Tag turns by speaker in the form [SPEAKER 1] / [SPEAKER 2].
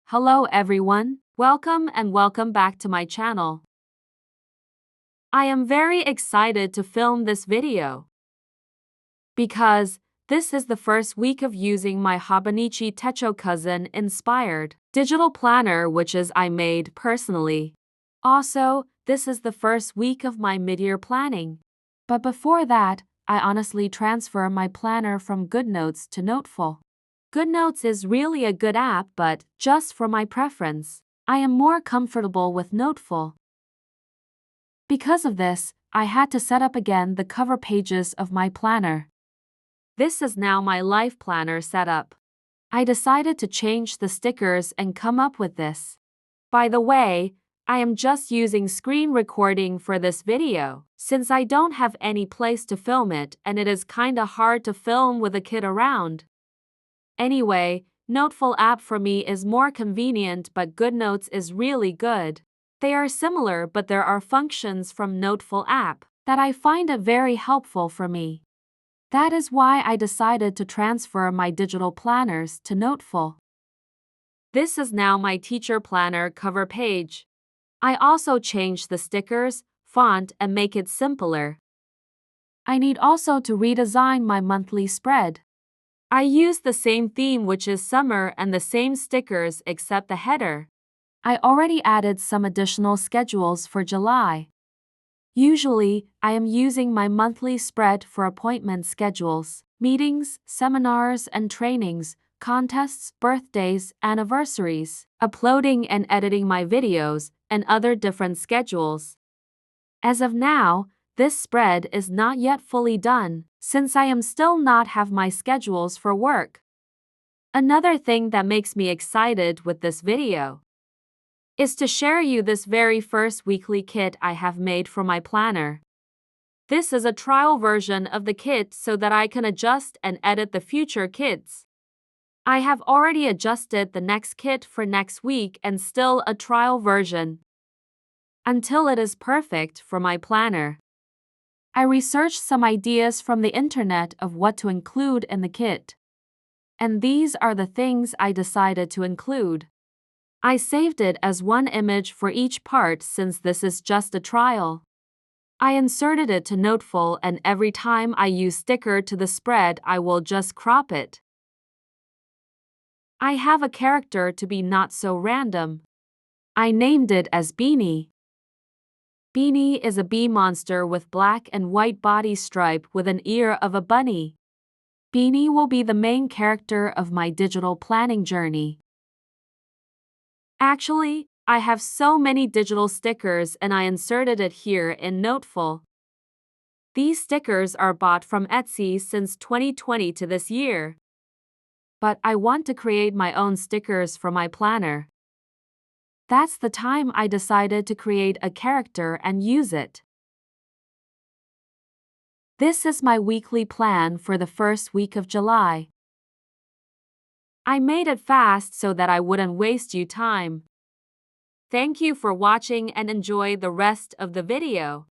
[SPEAKER 1] Hello everyone, welcome back to my channel. I am very excited to film this video because this is the first week of using my Hobonichi Techo Cousin-inspired digital planner which I made personally. Also, this is the first week of my mid-year planning. But before that, I honestly transfer my planner from GoodNotes to Noteful. GoodNotes is really a good app, but just for my preference, I am more comfortable with Noteful. Because of this, I had to set up again the cover pages of my planner. This is now my life planner setup. I decided to change the stickers and come up with this. By the way, I am just using screen recording for this video, since I don't have any place to film it and it is kinda hard to film with a kid around. Anyway, Noteful app for me is more convenient, but GoodNotes is really good. They are similar, but there are functions from Noteful app that I find it very helpful for me. That is why I decided to transfer my digital planners to Noteful. This is now my teacher planner cover page. I also changed the stickers, font, and make it simpler. I need also to redesign my monthly spread. I use the same theme, which is summer, and the same stickers except the header. I already added some additional schedules for July. Usually, I am using my monthly spread for appointment schedules, meetings, seminars and trainings, contests, birthdays, anniversaries, uploading and editing my videos, and other different schedules. As of now, this spread is not yet fully done, since I am still not have my schedules for work. Another thing that makes me excited with this video is to share you this very first weekly kit I have made for my planner. This is a trial version of the kit so that I can adjust and edit the future kits. I have already adjusted the next kit for next week and still a trial version until it is perfect for my planner. I researched some ideas from the internet of what to include in the kit. And these are the things I decided to include. I saved it as one image for each part since this is just a trial. I inserted it to Noteful, and every time I use sticker to the spread I will just crop it. I have a character to be not so random. I named it as Beanie. Beanie is a bee monster with black and white body stripe with an ear of a bunny. Beanie will be the main character of my digital planning journey. Actually, I have so many digital stickers and I inserted it here in Noteful. These stickers are bought from Etsy since 2020 to this year. But I want to create my own stickers for my planner. That's the time I decided to create a character and use it. This is my weekly plan for the first week of July. I made it fast so that I wouldn't waste you time. Thank you for watching and enjoy the rest of the video.